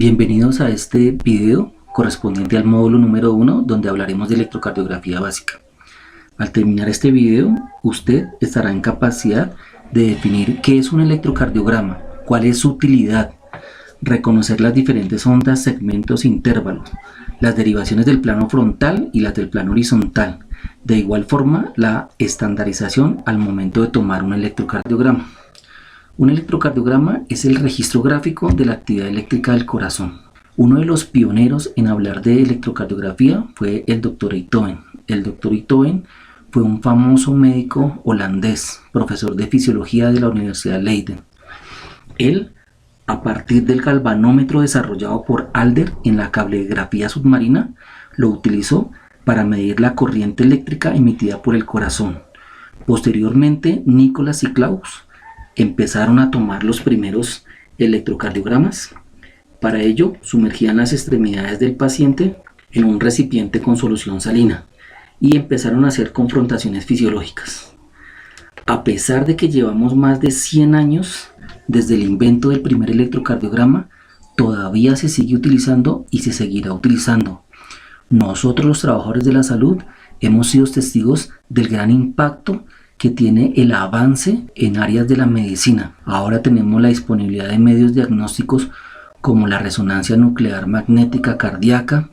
Bienvenidos a este video correspondiente al módulo número 1, donde hablaremos de electrocardiografía básica. Al terminar este video, usted estará en capacidad de definir qué es un electrocardiograma, cuál es su utilidad, reconocer las diferentes ondas, segmentos e intervalos, las derivaciones del plano frontal y las del plano horizontal. De igual forma, la estandarización al momento de tomar un electrocardiograma. Un electrocardiograma es el registro gráfico de la actividad eléctrica del corazón. Uno de los pioneros en hablar de electrocardiografía fue el Dr. Einthoven. El Dr. Einthoven fue un famoso médico holandés, profesor de fisiología de la Universidad de Leiden. Él, a partir del galvanómetro desarrollado por Alder en la cablegrafía submarina, lo utilizó para medir la corriente eléctrica emitida por el corazón. Posteriormente, Nicholas y Claus empezaron a tomar los primeros electrocardiogramas. Para ello, sumergían las extremidades del paciente en un recipiente con solución salina y empezaron a hacer confrontaciones fisiológicas. A pesar de que llevamos más de 100 años desde el invento del primer electrocardiograma, todavía se sigue utilizando y se seguirá utilizando. Nosotros, los trabajadores de la salud, hemos sido testigos del gran impacto que tiene el avance en áreas de la medicina. Ahora tenemos la disponibilidad de medios diagnósticos como la resonancia nuclear magnética cardíaca,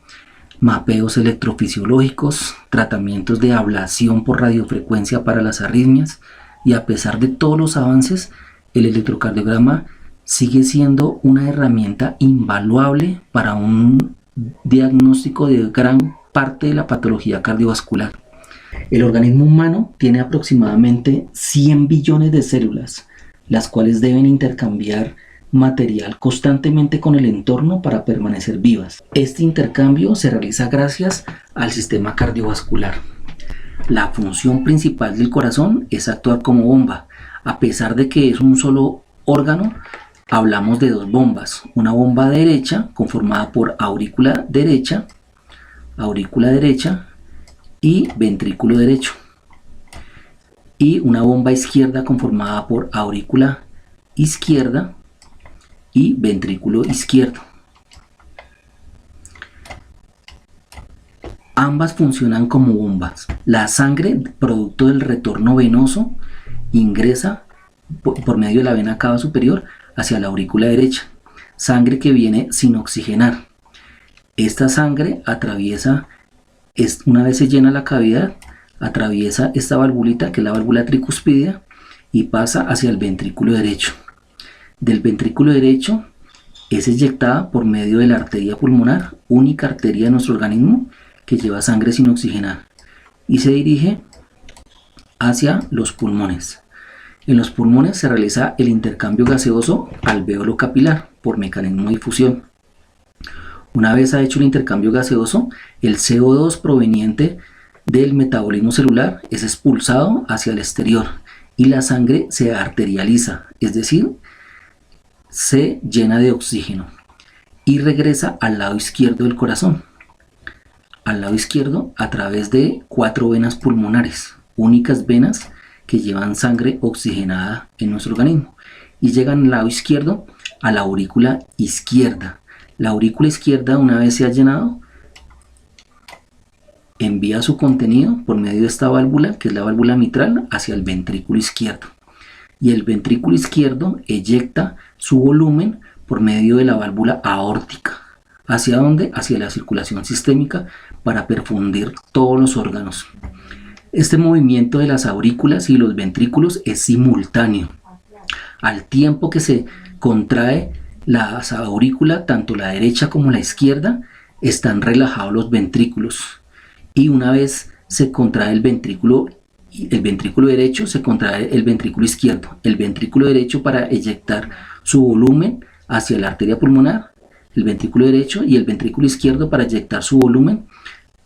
mapeos electrofisiológicos, tratamientos de ablación por radiofrecuencia para las arritmias, y a pesar de todos los avances, el electrocardiograma sigue siendo una herramienta invaluable para un diagnóstico de gran parte de la patología cardiovascular. El organismo humano tiene aproximadamente 100 billones de células, las cuales deben intercambiar material constantemente con el entorno para permanecer vivas. Este intercambio se realiza gracias al sistema cardiovascular. La función principal del corazón es actuar como bomba. A pesar de que es un solo órgano, hablamos de dos bombas. Una bomba derecha conformada por aurícula derecha y ventrículo derecho, y una bomba izquierda conformada por aurícula izquierda y ventrículo izquierdo. Ambas funcionan como bombas. La sangre, producto del retorno venoso, ingresa por medio de la vena cava superior hacia la aurícula derecha, sangre que viene sin oxigenar. Esta sangre atraviesa, una vez se llena la cavidad, atraviesa esta valvulita, que es la válvula tricuspidea, y pasa hacia el ventrículo derecho. Del ventrículo derecho es eyectada por medio de la arteria pulmonar, única arteria de nuestro organismo que lleva sangre sin oxigenar, y se dirige hacia los pulmones. En los pulmones se realiza el intercambio gaseoso alveolo capilar por mecanismo de difusión. Una vez ha hecho el intercambio gaseoso, el CO2 proveniente del metabolismo celular es expulsado hacia el exterior y la sangre se arterializa, es decir, se llena de oxígeno y regresa al lado izquierdo del corazón. Al lado izquierdo a través de 4 venas pulmonares, únicas venas que llevan sangre oxigenada en nuestro organismo, y llegan al lado izquierdo a la aurícula izquierda. La aurícula izquierda, una vez se ha llenado, envía su contenido por medio de esta válvula, que es la válvula mitral, hacia el ventrículo izquierdo. Y el ventrículo izquierdo eyecta su volumen por medio de la válvula aórtica. ¿Hacia dónde? Hacia la circulación sistémica, para perfundir todos los órganos. Este movimiento de las aurículas y los ventrículos es simultáneo. Al tiempo que se contrae la aurícula, tanto la derecha como la izquierda, están relajados los ventrículos, y una vez se contrae el ventrículo derecho, se contrae el ventrículo izquierdo. El ventrículo derecho para eyectar su volumen hacia la arteria pulmonar, el ventrículo derecho, y el ventrículo izquierdo para eyectar su volumen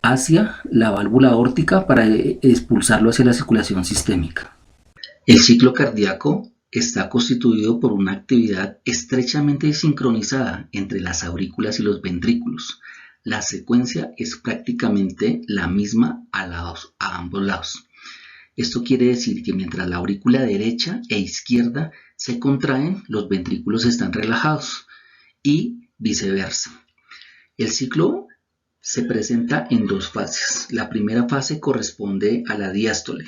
hacia la válvula aórtica para expulsarlo hacia la circulación sistémica. El ciclo cardíaco está constituido por una actividad estrechamente sincronizada entre las aurículas y los ventrículos. La secuencia es prácticamente la misma a ambos lados. Esto quiere decir que mientras la aurícula derecha e izquierda se contraen, los ventrículos están relajados, y viceversa. El ciclo se presenta en dos fases. La primera fase corresponde a la diástole,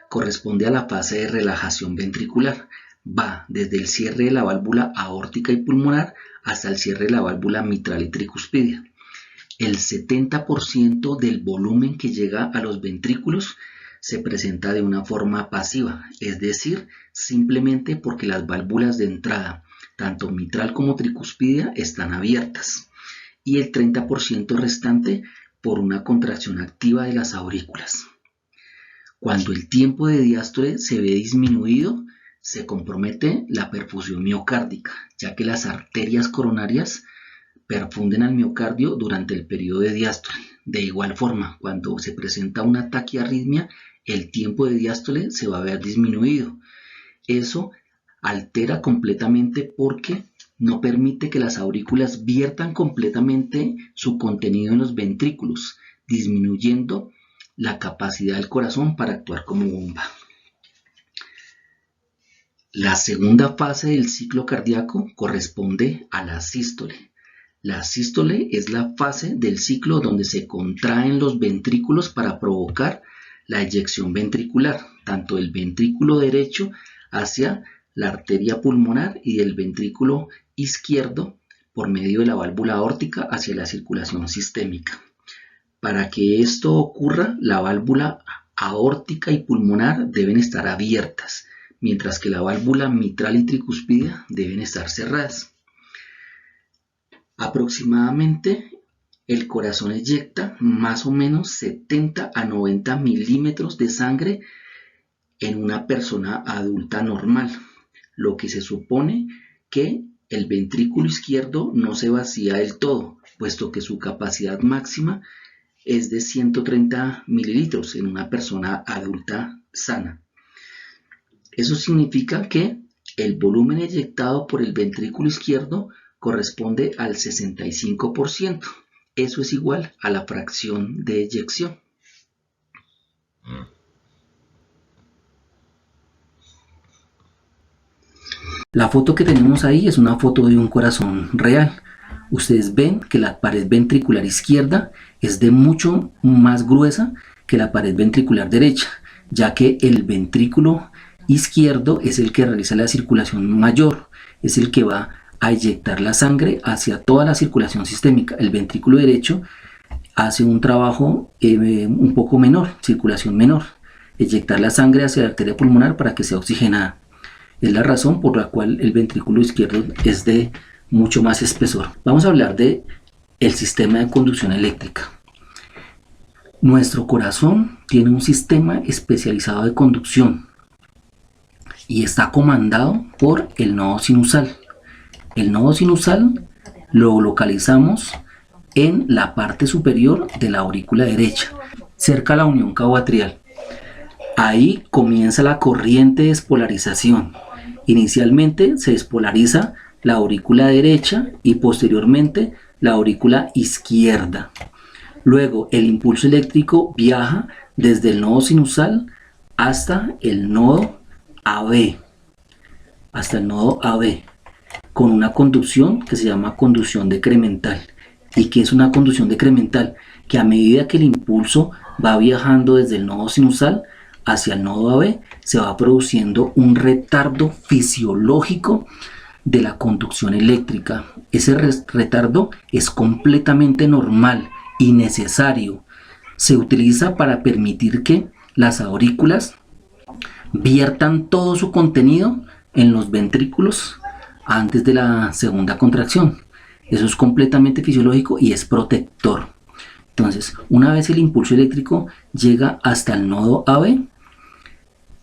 corresponde a la fase de relajación ventricular. Va desde el cierre de la válvula aórtica y pulmonar hasta el cierre de la válvula mitral y tricuspidia. El 70% del volumen que llega a los ventrículos se presenta de una forma pasiva, es decir, simplemente porque las válvulas de entrada, tanto mitral como tricuspidia, están abiertas, y el 30% restante por una contracción activa de las aurículas. Cuando el tiempo de diástole se ve disminuido, se compromete la perfusión miocárdica, ya que las arterias coronarias perfunden al miocardio durante el periodo de diástole. De igual forma, cuando se presenta una taquiarritmia, el tiempo de diástole se va a ver disminuido. Eso altera completamente porque no permite que las aurículas viertan completamente su contenido en los ventrículos, disminuyendo la capacidad del corazón para actuar como bomba. La segunda fase del ciclo cardíaco corresponde a la sístole. La sístole es la fase del ciclo donde se contraen los ventrículos para provocar la eyección ventricular, tanto del ventrículo derecho hacia la arteria pulmonar y del ventrículo izquierdo por medio de la válvula aórtica hacia la circulación sistémica. Para que esto ocurra, la válvula aórtica y pulmonar deben estar abiertas, mientras que la válvula mitral y tricuspidia deben estar cerradas. Aproximadamente el corazón eyecta más o menos 70 a 90 milímetros de sangre en una persona adulta normal, lo que se supone que el ventrículo izquierdo no se vacía del todo, puesto que su capacidad máxima es de 130 mililitros en una persona adulta sana. Eso significa que el volumen eyectado por el ventrículo izquierdo corresponde al 65%. Eso es igual a la fracción de eyección. La foto que tenemos ahí es una foto de un corazón real. Ustedes ven que la pared ventricular izquierda es de mucho más gruesa que la pared ventricular derecha, ya que el ventrículo izquierdo es el que realiza la circulación mayor, es el que va a eyectar la sangre hacia toda la circulación sistémica. El ventrículo derecho hace un trabajo un poco menor, circulación menor, eyectar la sangre hacia la arteria pulmonar para que sea oxigenada. Es la razón por la cual el ventrículo izquierdo es de mucho más espesor. Vamos a hablar de el sistema de conducción eléctrica. Nuestro corazón tiene un sistema especializado de conducción y está comandado por el nodo sinusal. El nodo sinusal lo localizamos en la parte superior de la aurícula derecha, cerca a la unión cabo-atrial. Ahí comienza la corriente de despolarización. Inicialmente se despolariza la aurícula derecha y posteriormente la aurícula izquierda. Luego el impulso eléctrico viaja desde el nodo sinusal hasta el nodo AB, con una conducción que se llama conducción decremental. ¿Y qué es una conducción decremental? Que a medida que el impulso va viajando desde el nodo sinusal hacia el nodo AB, se va produciendo un retardo fisiológico de la conducción eléctrica. Ese retardo es completamente normal y necesario. Se utiliza para permitir que las aurículas viertan todo su contenido en los ventrículos antes de la segunda contracción. Eso es completamente fisiológico y es protector. Entonces, una vez el impulso eléctrico llega hasta el nodo AB,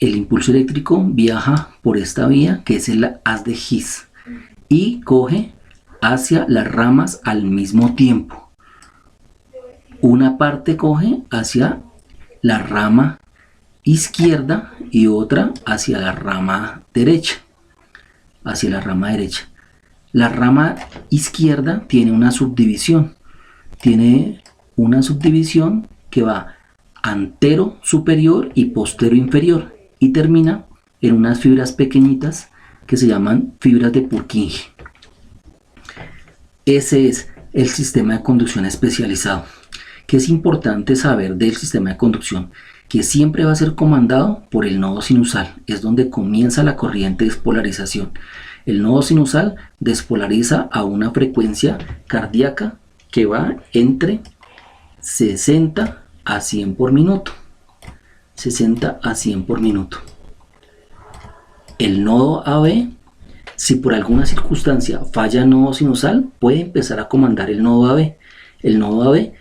el impulso eléctrico viaja por esta vía que es el haz de His y coge hacia las ramas al mismo tiempo. Una parte coge hacia la rama izquierda y otra hacia la rama derecha. La rama izquierda tiene una subdivisión. Que va antero superior y postero inferior y termina en unas fibras pequeñitas que se llaman fibras de Purkinje. Ese es el sistema de conducción especializado. ¿Qué es importante saber del sistema de conducción? Que siempre va a ser comandado por el nodo sinusal, es donde comienza la corriente de despolarización. El nodo sinusal despolariza a una frecuencia cardíaca que va entre 60 a 100 por minuto. 60 a 100 por minuto. El nodo AB, si por alguna circunstancia falla el nodo sinusal, puede empezar a comandar el nodo AB. El nodo AB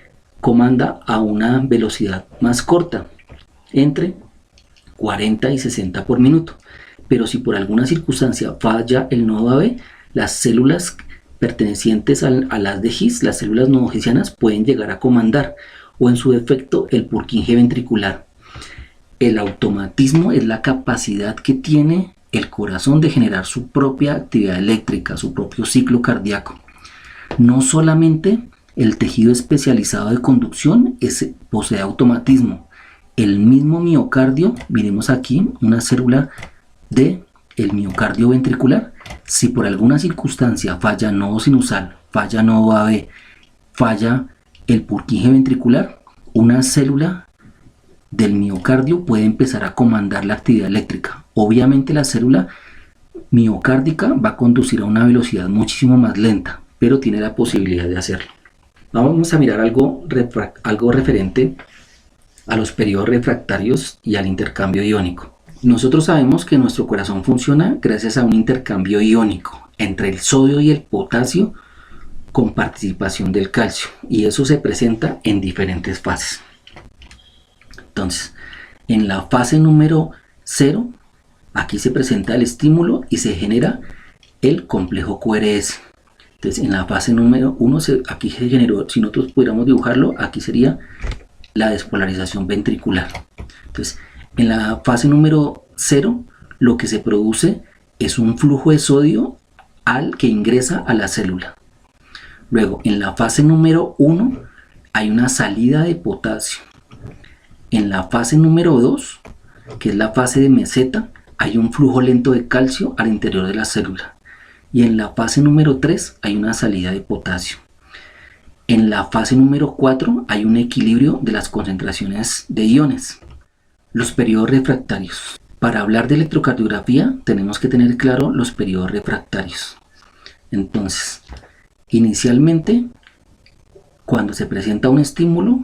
comanda a una velocidad más corta, entre 40 y 60 por minuto. Pero si por alguna circunstancia falla el nodo AB, las células pertenecientes a las de His, las células nodo-hisianas, pueden llegar a comandar, o en su defecto el Purkinje ventricular. El automatismo es la capacidad que tiene el corazón de generar su propia actividad eléctrica, su propio ciclo cardíaco. No solamente el tejido especializado de conducción posee automatismo. El mismo miocardio, miremos aquí una célula del miocardio ventricular. Si por alguna circunstancia falla nodo sinusal, falla nodo AB, falla el Purkinje ventricular, una célula del miocardio puede empezar a comandar la actividad eléctrica. Obviamente la célula miocárdica va a conducir a una velocidad muchísimo más lenta, pero tiene la posibilidad de hacerlo. Vamos a mirar algo referente a los periodos refractarios y al intercambio iónico. Nosotros sabemos que nuestro corazón funciona gracias a un intercambio iónico entre el sodio y el potasio con participación del calcio, y eso se presenta en diferentes fases. Entonces, en la fase número 0, aquí se presenta el estímulo y se genera el complejo QRS. Entonces, en la fase número 1, aquí se generó, si nosotros pudiéramos dibujarlo, aquí sería la despolarización ventricular. Entonces, en la fase número 0, lo que se produce es un flujo de sodio que ingresa a la célula. Luego, en la fase número 1, hay una salida de potasio. En la fase número 2, que es la fase de meseta, hay un flujo lento de calcio al interior de la célula. Y en la fase número 3 hay una salida de potasio. En la fase número 4 hay un equilibrio de las concentraciones de iones. Los periodos refractarios. Para hablar de electrocardiografía tenemos que tener claro los periodos refractarios. Entonces, inicialmente, cuando se presenta un estímulo,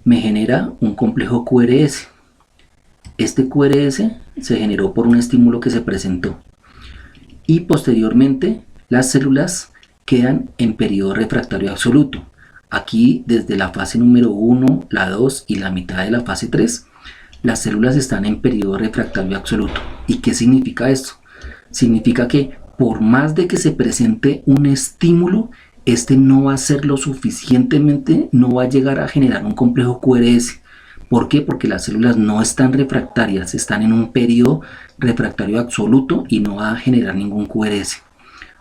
me genera un complejo QRS. Este QRS se generó por un estímulo que se presentó. Y posteriormente, las células quedan en periodo refractario absoluto. Aquí, desde la fase número 1, la 2 y la mitad de la fase 3, las células están en periodo refractario absoluto. ¿Y qué significa esto? Significa que por más de que se presente un estímulo, este no va a ser lo suficientemente, no va a llegar a generar un complejo QRS. ¿Por qué? Porque las células no están refractarias, están en un periodo refractario absoluto y no va a generar ningún QRS.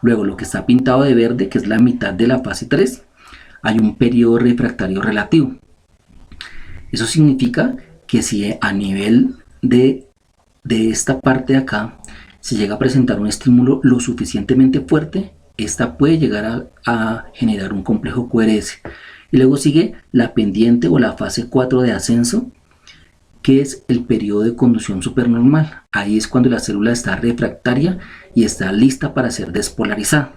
Luego, lo que está pintado de verde, que es la mitad de la fase 3, hay un periodo refractario relativo. Eso significa que si a nivel de esta parte de acá se llega a presentar un estímulo lo suficientemente fuerte, esta puede llegar a generar un complejo QRS. Y luego sigue la pendiente o la fase 4 de ascenso, que es el periodo de conducción supernormal. Ahí es cuando la célula está refractaria y está lista para ser despolarizada.